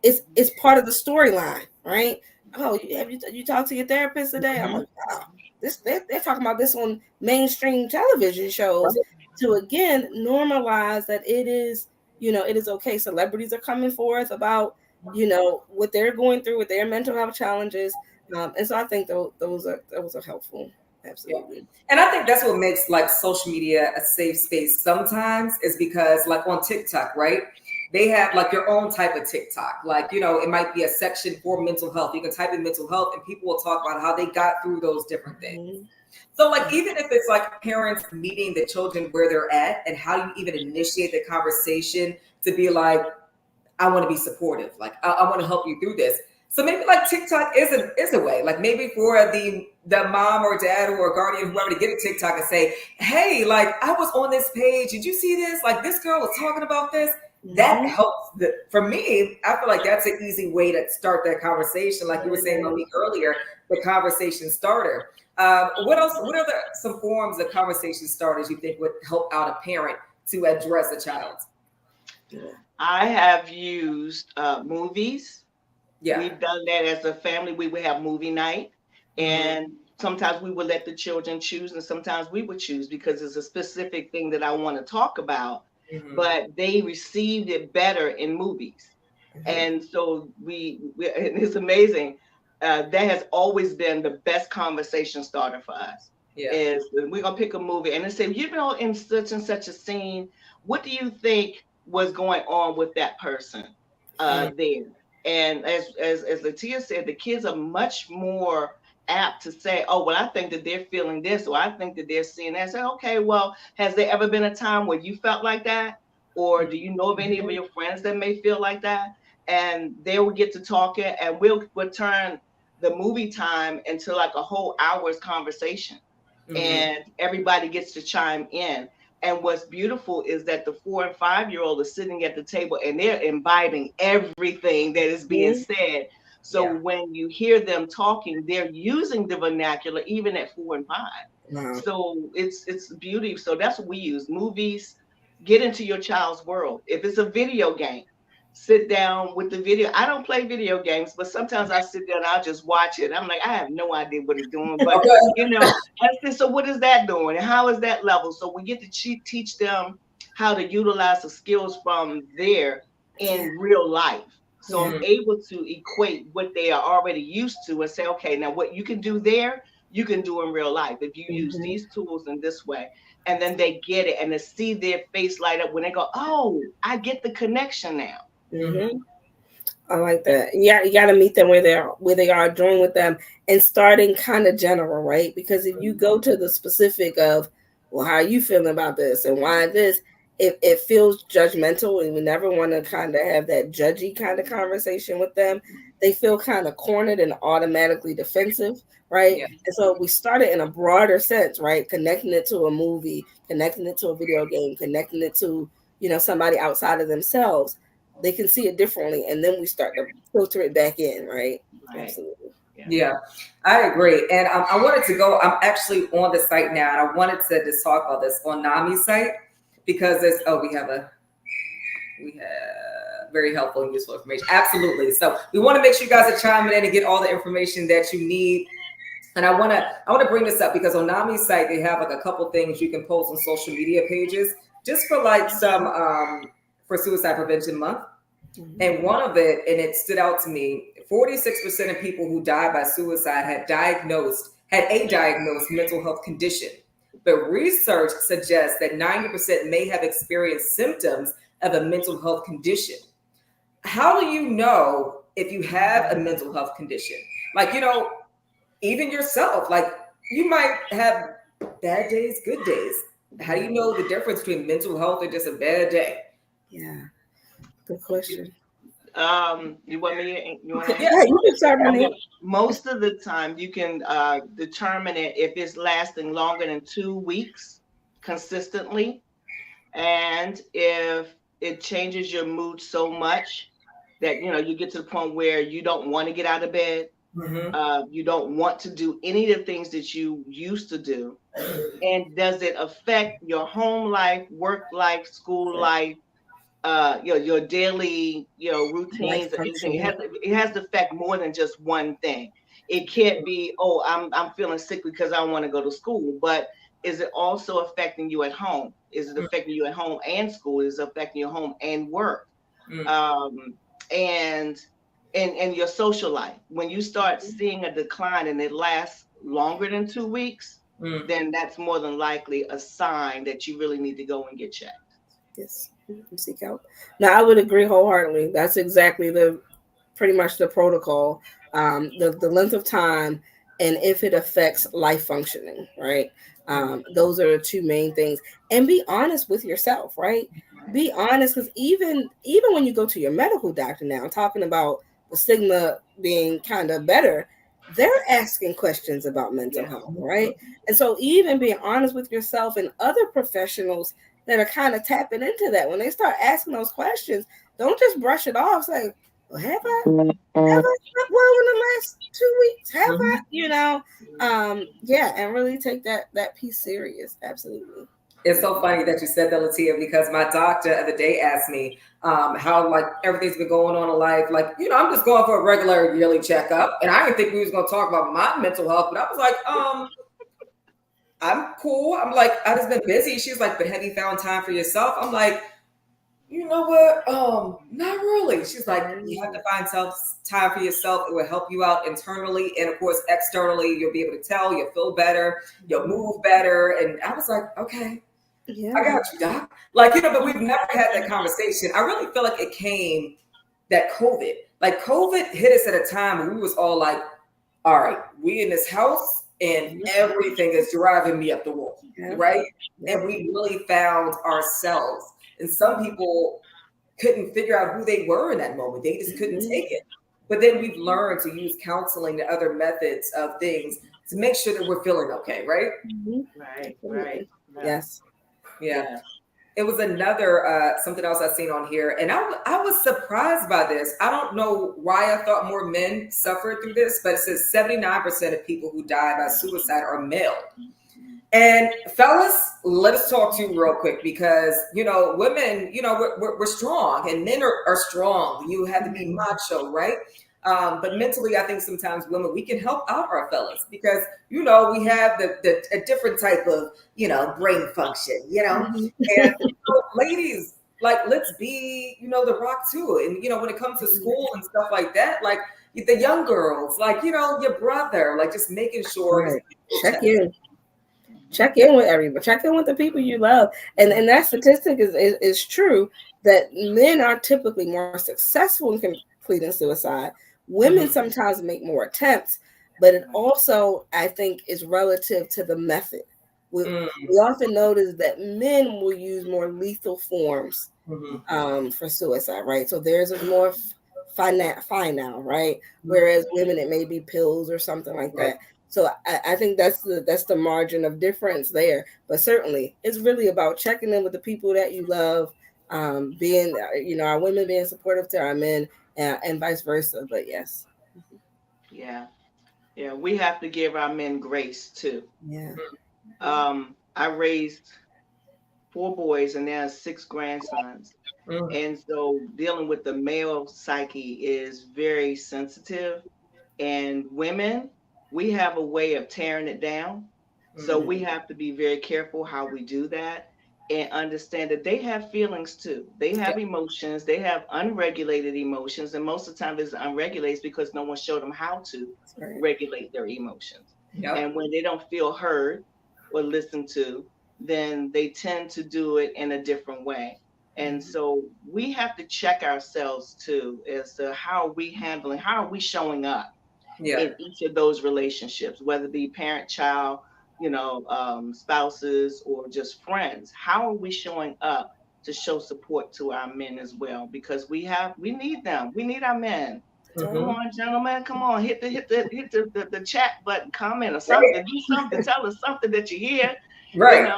it's part of the storyline, right? Oh, have you talked to your therapist today? I'm like, wow, they're talking about this on mainstream television shows to again normalize that it is, it is okay. Celebrities are coming forth about, what they're going through with their mental health challenges, and so I think those are helpful. Absolutely. Yeah. And I think that's what makes like social media a safe space sometimes, is because like on TikTok, right? They have like your own type of TikTok. Like, it might be a section for mental health. You can type in mental health and people will talk about how they got through those different things. So like, even if it's like parents meeting the children where they're at, and how you even initiate the conversation to be like, I want to be supportive. Like, I want to help you through this. So maybe like TikTok is a way, like maybe for the mom or dad or guardian, whoever, to get a TikTok and say, hey, like I was on this page. Did you see this? Like this girl was talking about this. That helps. For me, I feel like that's an easy way to start that conversation. Like you were saying, Monique, earlier, the conversation starter. What else? What other some forms of conversation starters you think would help out a parent to address a child? I have used movies. Yeah. We've done that as a family. We would have movie night, and sometimes we would let the children choose, and sometimes we would choose because it's a specific thing that I want to talk about. But they received it better in movies. And so it's amazing. That has always been the best conversation starter for us. Is we're going to pick a movie and then say, in such and such a scene, what do you think was going on with that person there? And as Latia said, the kids are much more apt to say, oh, well, I think that they're feeling this, or I think that they're seeing that. Say, okay, well, has there ever been a time where you felt like that? Or do you know of any of your friends that may feel like that? And they will get to talking, and we'll turn the movie time into like a whole hour's conversation. And everybody gets to chime in. And what's beautiful is that the 4 and 5-year-old are sitting at the table and they're imbibing everything that is being said. So when you hear them talking, they're using the vernacular even at 4 and 5. Wow. So it's beauty. So that's what we use. Movies, get into your child's world. If it's a video game, sit down with the video. I don't play video games, but sometimes I sit there and I'll just watch it. I'm like, I have no idea what it's doing, but you know, I said, so what is that doing? And how is that level? So we get to teach them how to utilize the skills from there in real life. So I'm able to equate what they are already used to and say, okay, now what you can do there, you can do in real life if you use these tools in this way. And then they get it, and to see their face light up when they go, oh, I get the connection now. I like that. Yeah, you got to meet them where they are, join with them, and starting kind of general, right? Because if you go to the specific of, well, how are you feeling about this and why this, it feels judgmental, and we never want to kind of have that judgy kind of conversation with them. They feel kind of cornered and automatically defensive, right? And so we started in a broader sense, right? Connecting it to a movie, connecting it to a video game, connecting it to, you know, somebody outside of themselves. They can see it differently, and then we start to filter it back in, right? Absolutely. Yeah, I agree. And I wanted to go, I'm actually on the site now, and I wanted to just talk about this on NAMI site, because it's, we have very helpful and useful information. Absolutely. So we want to make sure you guys are chiming in and get all the information that you need. And I want to bring this up because on NAMI site, they have like a couple things you can post on social media pages just for like some, for Suicide Prevention Month. And one of it, and it stood out to me, 46% of people who died by suicide had a diagnosed mental health condition. But research suggests that 90% may have experienced symptoms of a mental health condition. How do you know if you have a mental health condition? Like, you know, even yourself, like you might have bad days, good days. How do you know the difference between mental health and just a bad day? Yeah, good question. You want me? You want yeah, you can start. Most of the time, you can determine it if it's lasting longer than 2 weeks consistently, and if it changes your mood so much that you get to the point where you don't want to get out of bed. You don't want to do any of the things that you used to do. And does it affect your home life, work life, school life, your daily, routines and everything? It has to affect more than just one thing. It can't be, I'm feeling sick because I don't want to go to school, but is it also affecting you at home? Is it affecting you at home and school? Is it affecting your home and work? And your social life. When you start seeing a decline and it lasts longer than 2 weeks, then that's more than likely a sign that you really need to go and get checked. Yes, seek out. Now, I would agree wholeheartedly. That's exactly pretty much the protocol. The length of time and if it affects life functioning, right? Those are the two main things. And be honest with yourself, right? Be honest, because even when you go to your medical doctor now, talking about the stigma being kind of better, they're asking questions about mental health, right? And so even being honest with yourself and other professionals that are kind of tapping into that, when they start asking those questions, don't just brush it off. It's like, well, have I slept well in the last 2 weeks? Have I, and really take that piece serious. Absolutely. It's so funny that you said that, Latia, because my doctor the other day asked me how like everything's been going on in life. Like, I'm just going for a regular yearly checkup. And I didn't think we was going to talk about my mental health, but I was like, I'm cool. I'm like, I just been busy. She's like, but have you found time for yourself? I'm like, you know what? Not really. She's like, you have to find time for yourself. It will help you out internally. And of course, externally, you'll be able to tell, you'll feel better, you'll move better. And I was like, okay. Yeah. I got you, Doc. Like, but we've never had that conversation. I really feel like it came that COVID, Like COVID hit us at a time when we was all like, all right, we in this house and everything is driving me up the wall, right? And we really found ourselves. And some people couldn't figure out who they were in that moment. They just couldn't take it. But then we've learned to use counseling and other methods of things to make sure that we're feeling okay, right? Right. Yes. Yeah. It was another something else I seen on here, and I was surprised by this. I don't know why I thought more men suffered through this, but it says 79% of people who die by suicide are male. And fellas, let us talk to you real quick because, women, we're strong and men are strong. You have to be macho, right? But mentally, I think sometimes women, we can help out our fellas because, we have a different type of, brain function, and ladies, like, let's be, the rock too. And, when it comes to school and stuff like that, like the young girls, like, your brother, like just making sure. Check in with everybody. Check in with the people you love. And that statistic is true that men are typically more successful in completing suicide. Women sometimes make more attempts, but it also, I think, is relative to the method. We often notice that men will use more lethal forms for suicide, right? So theirs is more final, right? Whereas women, it may be pills or something like that. So I think that's the margin of difference there. But certainly, it's really about checking in with the people that you love, being, our women being supportive to our men, and vice versa. But yes. Yeah, we have to give our men grace too. Yeah. I raised 4 boys and there are 6 grandsons. And so dealing with the male psyche is very sensitive. And women, we have a way of tearing it down. So we have to be very careful how we do that and understand that they have feelings too. They have emotions. They have unregulated emotions. And most of the time it's unregulated because no one showed them how to regulate their emotions. And when they don't feel heard or listened to, then they tend to do it in a different way. And so we have to check ourselves too as to how are we handling, how are we showing up in each of those relationships, whether it be parent, child, spouses, or just friends. How are we showing up to show support to our men as well? Because we need them. We need our men. Come on, gentlemen. Come on, hit the chat button, comment or something. Do something. Tell us something that you hear. Right.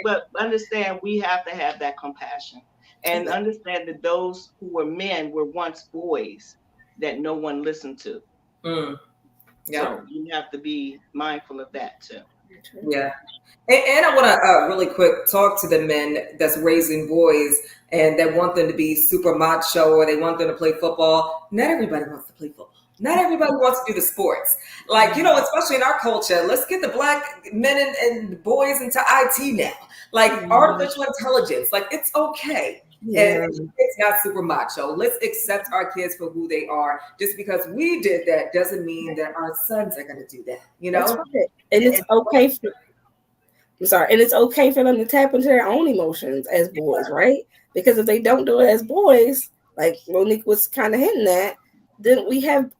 But understand we have to have that compassion and understand that those who were men were once boys that no one listened to. So you have to be mindful of that too. Yeah. And I want to really quick talk to the men that's raising boys and that want them to be super macho or they want them to play football. Not everybody wants to play football. Not everybody wants to do the sports. Like, especially in our culture, let's get the black men and boys into IT now. Like artificial intelligence, like it's okay. And it's not super macho. Let's accept our kids for who they are. Just because we did that doesn't mean that our sons are going to do that, That's right. And it's okay and it's okay for them to tap into their own emotions as boys, right? Because if they don't do it as boys, like Monique was kind of hinting at, then we have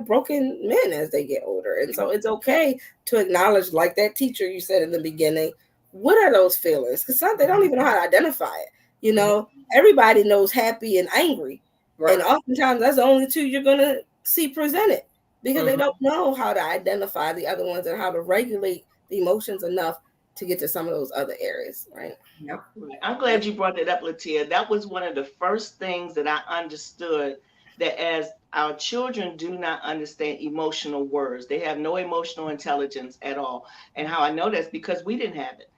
broken men as they get older. And so it's okay to acknowledge, like that teacher you said in the beginning, what are those feelings? Because some they don't even know how to identify it. Everybody knows happy and angry. Right. And oftentimes that's the only two you're going to see presented because they don't know how to identify the other ones and how to regulate the emotions enough to get to some of those other areas, right? Yep. I'm glad you brought that up, Latia. That was one of the first things that I understood, that as our children do not understand emotional words, they have no emotional intelligence at all. And how I know that's because we didn't have it.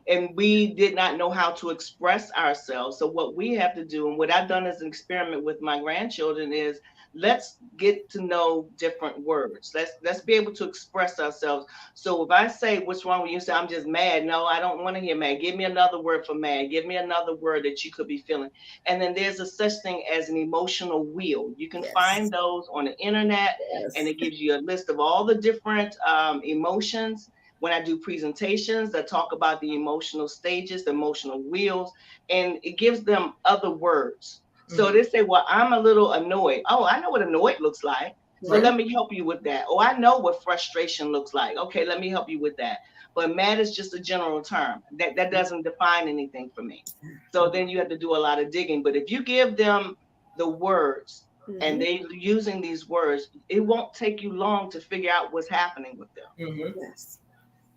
And we did not know how to express ourselves. So what we have to do, and what I've done as an experiment with my grandchildren, is let's get to know different words. Let's be able to express ourselves. So if I say, what's wrong with you? Say, I'm just mad. No, I don't want to hear mad. Give me another word for mad. Give me another word that you could be feeling. And then there's a such thing as an emotional wheel. You can find those on the internet, and it gives you a list of all the different emotions. When I do presentations that talk about the emotional stages, the emotional wheels, and it gives them other words. So they say, well, I'm a little annoyed. Oh, I know what annoyed looks like. So let me help you with that. Oh, I know what frustration looks like. Okay, let me help you with that. But mad is just a general term. That doesn't define anything for me. So then you have to do a lot of digging. But if you give them the words and they using these words, it won't take you long to figure out what's happening with them. Yes.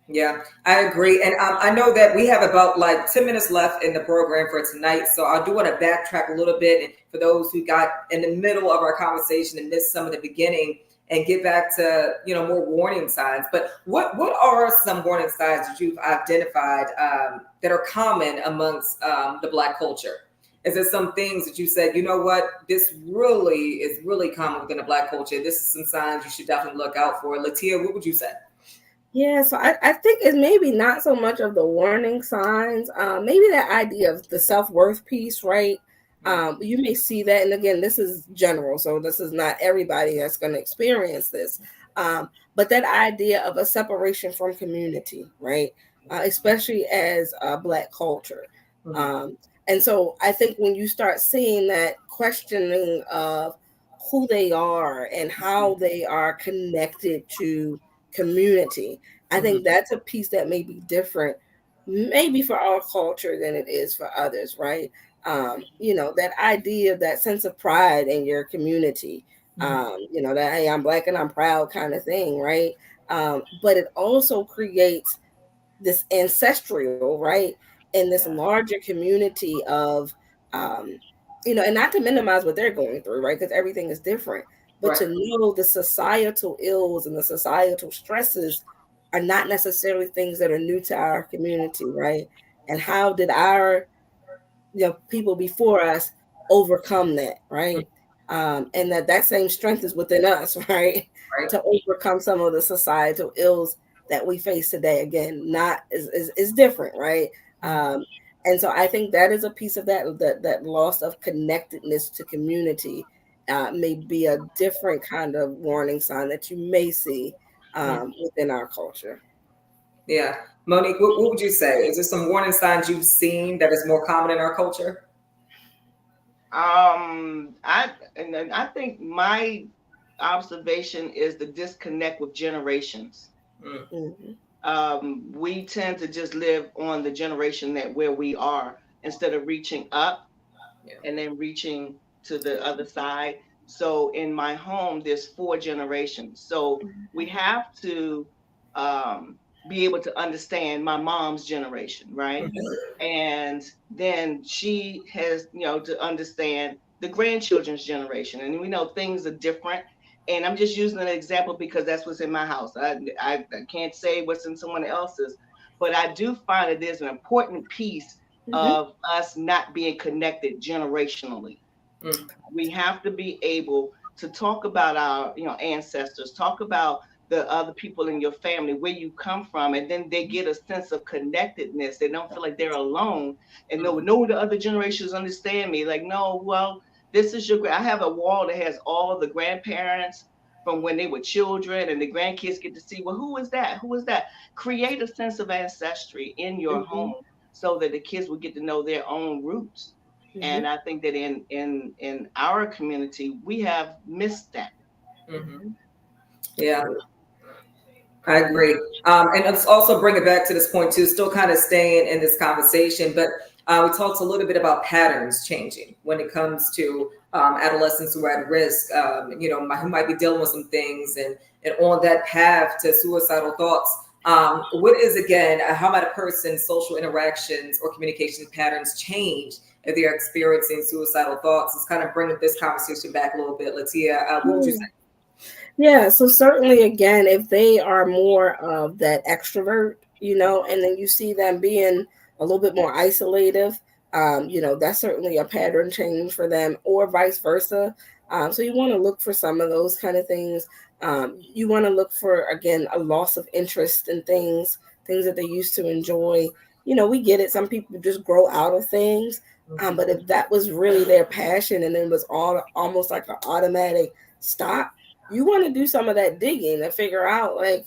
Yeah, I agree. And I know that we have about like 10 minutes left in the program for tonight. So I do want to backtrack a little bit. And for those who got in the middle of our conversation and missed some of the beginning, and get back to, more warning signs. But what are some warning signs that you've identified that are common amongst the Black culture? Is there some things that you said, you know what, this really is really common within the Black culture? This is some signs you should definitely look out for. Latia, what would you say? Yeah, so I think it's maybe not so much of the warning signs, maybe that idea of the self-worth piece, right? You may see that, and again, this is general, so this is not everybody that's going to experience this, but that idea of a separation from community, right? Especially as a Black culture. And so I think when you start seeing that questioning of who they are and how they are connected to community, I think that's a piece that may be different, maybe for our culture than it is for others, right? That idea of that sense of pride in your community, that, hey, I'm Black and I'm proud kind of thing, right? But it also creates this ancestral, right? And this larger community of, and not to minimize what they're going through, right? Because everything is different, but to know the societal ills and the societal stresses are not necessarily things that are new to our community, right? And how did our people before us overcome that, right? And that same strength is within us, right? To overcome some of the societal ills that we face today. Again, not is different, right? And so I think that is a piece of that loss of connectedness to community may be a different kind of warning sign that you may see within our culture. Yeah. Monique, what would you say? Is there some warning signs you've seen that is more common in our culture? I think my observation is the disconnect with generations. We tend to just live on the generation where we are instead of reaching up and then reaching to the other side. So in my home, there's 4 generations. So we have to be able to understand my mom's generation, right? And then she has, to understand the grandchildren's generation. And we know things are different. And I'm just using an example because that's what's in my house. I can't say what's in someone else's, but I do find that there's an important piece of us not being connected generationally. We have to be able to talk about our, ancestors, talk about the other people in your family, where you come from, and then they get a sense of connectedness. They don't feel like they're alone, and no, the other generations understand me. Like, no, well, this is I have a wall that has all the grandparents from when they were children, and the grandkids get to see, well, who is that? Who is that? Create a sense of ancestry in your home so that the kids will get to know their own roots. And I think that in our community, we have missed that. Yeah, I agree. And let's also bring it back to this point too, still kind of staying in this conversation, but we talked a little bit about patterns changing when it comes to adolescents who are at risk, who might be dealing with some things and on that path to suicidal thoughts. What is, again, how might a person's social interactions or communication patterns change if they're experiencing suicidal thoughts? Let's kind of bring this conversation back a little bit. Latia, what would you say? Yeah, so certainly, again, if they are more of that extrovert, and then you see them being a little bit more isolative, that's certainly a pattern change for them, or vice versa. So you want to look for some of those kind of things. You want to look for, again, a loss of interest in things that they used to enjoy. We get it. Some people just grow out of things. But if that was really their passion and it was almost like an automatic stop, you want to do some of that digging and figure out, like,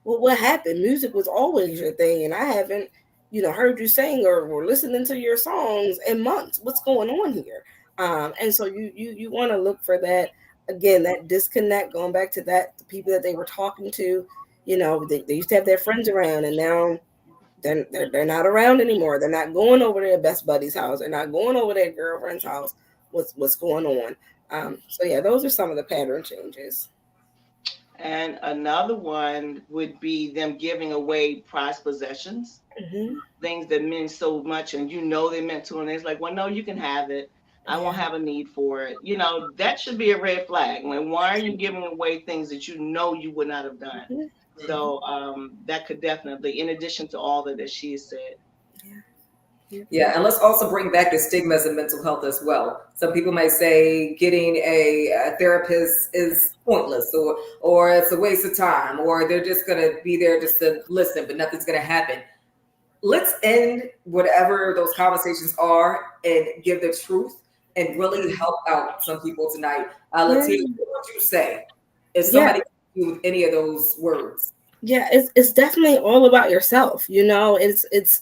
well, what happened? Music was always your thing, and I haven't, heard you sing or listening to your songs in months. What's going on here? And so you want to look for that, again, that disconnect, going back to that, the people that they were talking to, they used to have their friends around, and now they're not around anymore. They're not going over to their best buddy's house. They're not going over their girlfriend's house. What's going on? So yeah, those are some of the pattern changes. And another one would be them giving away prized possessions, things that mean so much, and they meant to, and it's like, well, no, you can have it. I won't have a need for it. That should be a red flag. Why are you giving away things that you would not have done? So that could definitely, in addition to all that she has said. Yeah, and let's also bring back the stigmas of mental health as well. Some people might say getting a therapist is pointless, or it's a waste of time, or they're just going to be there just to listen, but nothing's going to happen. Let's end whatever those conversations are and give the truth and really help out some people tonight. Latia, what would you say? If somebody can with any of those words? Yeah, it's definitely all about yourself. It's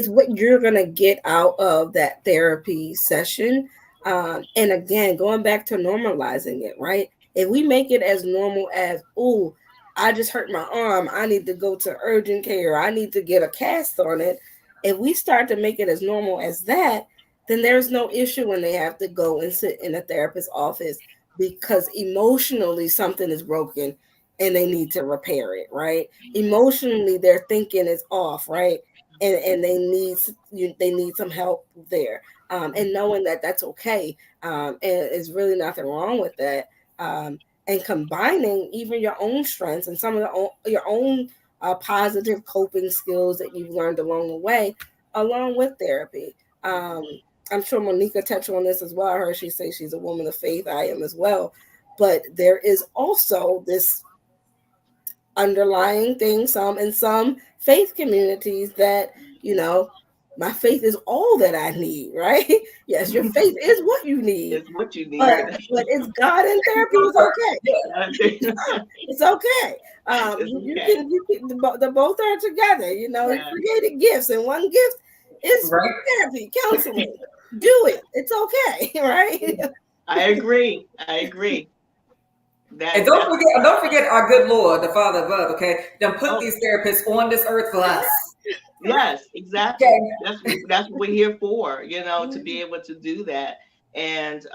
what you're gonna get out of that therapy session. And again, going back to normalizing it, right? If we make it as normal as, oh, I just hurt my arm, I need to go to urgent care, I need to get a cast on it. If we start to make it as normal as that, then there's no issue when they have to go and sit in a therapist's office because emotionally something is broken and they need to repair it, right? Emotionally, their thinking is off, right? And they need some help there. And knowing that that's okay, and there's really nothing wrong with that. And combining even your own strengths and some of your own positive coping skills that you've learned along the way, along with therapy. I'm sure Monica touched on this as well. I heard she say she's a woman of faith. I am as well. But there is also this underlying thing, in some faith communities, that my faith is all that I need, right? Yes, your faith is what you need. It's what you need. But it's God and therapy is okay. It's okay. You can the both are together. He created gifts, and one gift is therapy, counseling. Do it. It's okay, right? I agree. And don't forget our good Lord, the Father above. Okay, then put these therapists on this earth for us. Yes, exactly. Okay. That's what we're here for. To be able to do that. And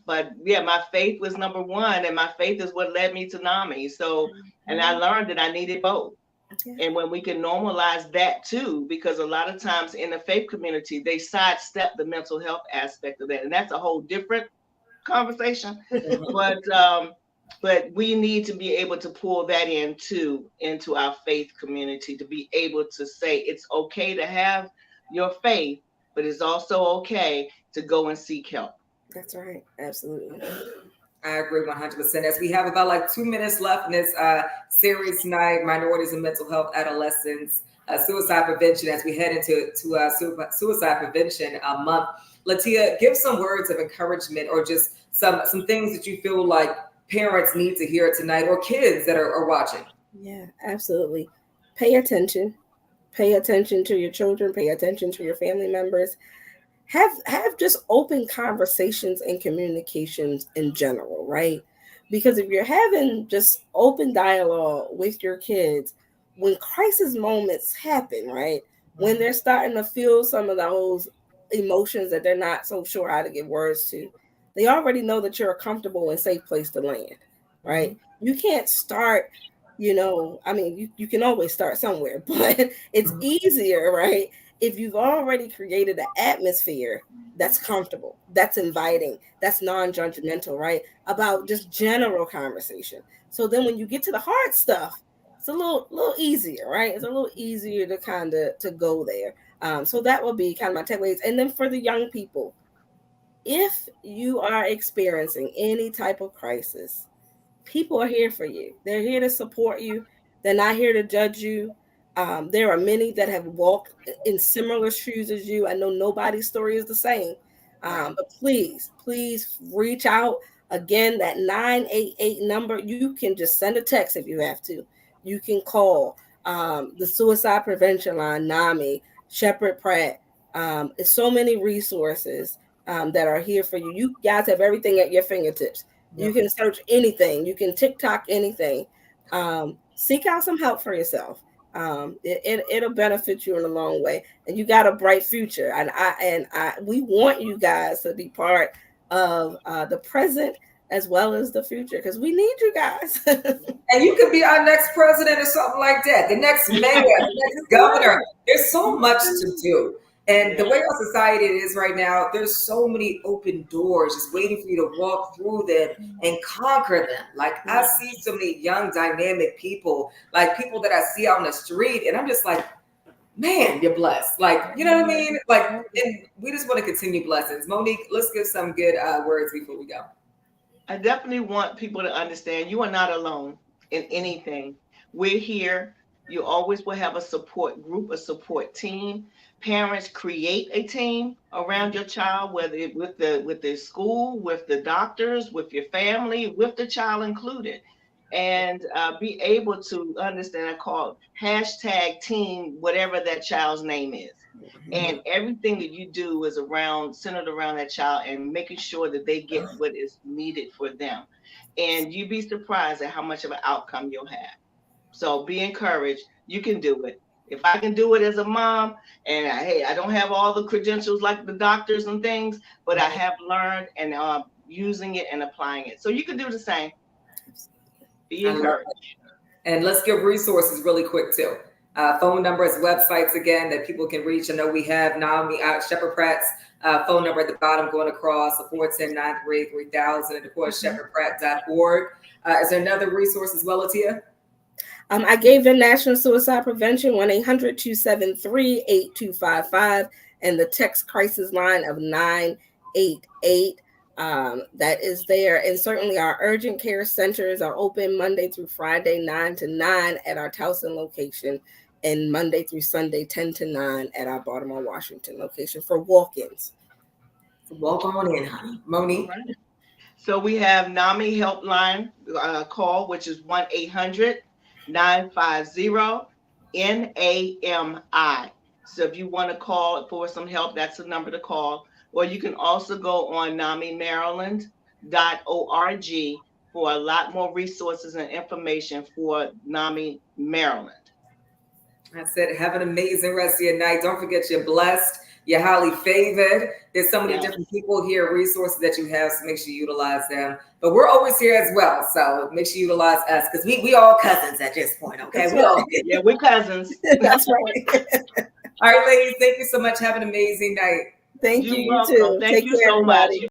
but yeah, my faith was number one, and my faith is what led me to NAMI. So, and I learned that I needed both. And when we can normalize that too, because a lot of times in the faith community, they sidestep the mental health aspect of that, and that's a whole different conversation. But we need to be able to pull that into our faith community, to be able to say it's okay to have your faith, but it's also okay to go and seek help. That's right. Absolutely. I agree 100%. As we have about like 2 minutes left in this series tonight, Minorities and Mental Health, Adolescents, Suicide Prevention, as we head into Suicide Prevention Month. Latia, give some words of encouragement, or just some things that you feel like parents need to hear tonight, or kids that are watching. Yeah, absolutely. Pay attention. Pay attention to your children. Pay attention to your family members. Have just open conversations and communications in general, right? Because if you're having just open dialogue with your kids, when crisis moments happen, right? When they're starting to feel some of those emotions that they're not so sure how to give words to, they already know that you're a comfortable and safe place to land, right? You can't start, you can always start somewhere, but it's easier, right? If you've already created an atmosphere that's comfortable, that's inviting, that's non-judgmental, right? About just general conversation. So then when you get to the hard stuff, it's a little easier, right? It's a little easier to go there. So that will be kind of my takeaways. And then for the young people, if you are experiencing any type of crisis, people are here for you. They're here to support you. They're not here to judge you. There are many that have walked in similar shoes as you. I know nobody's story is the same. But please reach out. Again, that 988 number, you can just send a text if you have to. You can call the Suicide Prevention Line, NAMI, Sheppard Pratt. There's so many resources. that are here for you. You guys have everything at your fingertips. You can search anything. You can TikTok anything. Seek out some help for yourself. It'll benefit you in a long way. And you got a bright future. And we want you guys to be part of the present as well as the future, because we need you guys. And you could be our next president or something like that, the next mayor, the next governor. There's so much to do. And the way our society is right now, there's so many open doors just waiting for you to walk through them and conquer them. Like I see so many young, dynamic people, like people that I see out on the street, and I'm just like, man, you're blessed. Like, you know what I mean? Like, and we just want to continue blessings. Monique, let's give some good words before we go. I definitely want people to understand you are not alone in anything. We're here. You always will have a support group, a support team. Parents, create a team around your child, whether it with the school, with the doctors, with your family, with the child included, and be able to understand and call hashtag team, whatever that child's name is. And everything that you do is centered around that child and making sure that they get what is needed for them. And you'd be surprised at how much of an outcome you'll have. So be encouraged. You can do it. If I can do it as a mom, and I don't have all the credentials like the doctors and things, but I have learned and using it and applying it. So you can do the same. Be encouraged. And let's give resources really quick too. Phone numbers, websites again that people can reach. I know we have NAMI, Sheppard Pratt's phone number at the bottom going across, the 410-938-3000, and of course, sheppardpratt.org. Is there another resource as well, Latia? I gave the National Suicide Prevention 1-800-273-8255 and the text crisis line of 988. That is there. And certainly our urgent care centers are open Monday through Friday, 9 to 9 at our Towson location, and Monday through Sunday, 10 to 9 at our Baltimore, Washington location for walk-ins. Walk on in, honey. Monique? Right. So we have NAMI helpline call, which is 1-800-950-NAMI. So if you want to call for some help, that's the number to call. Or you can also go on NAMIMaryland.org for a lot more resources and information for NAMI Maryland. That's it. Have an amazing rest of your night. Don't forget you're blessed. You're highly favored. There's so many different people here, resources that you have, so make sure you utilize them. But we're always here as well, so make sure you utilize us, because we all cousins at this point, okay? Yeah, we're cousins. That's right. All right, ladies, thank you so much. Have an amazing night. Thank you. You're welcome. You too. Thank you so much.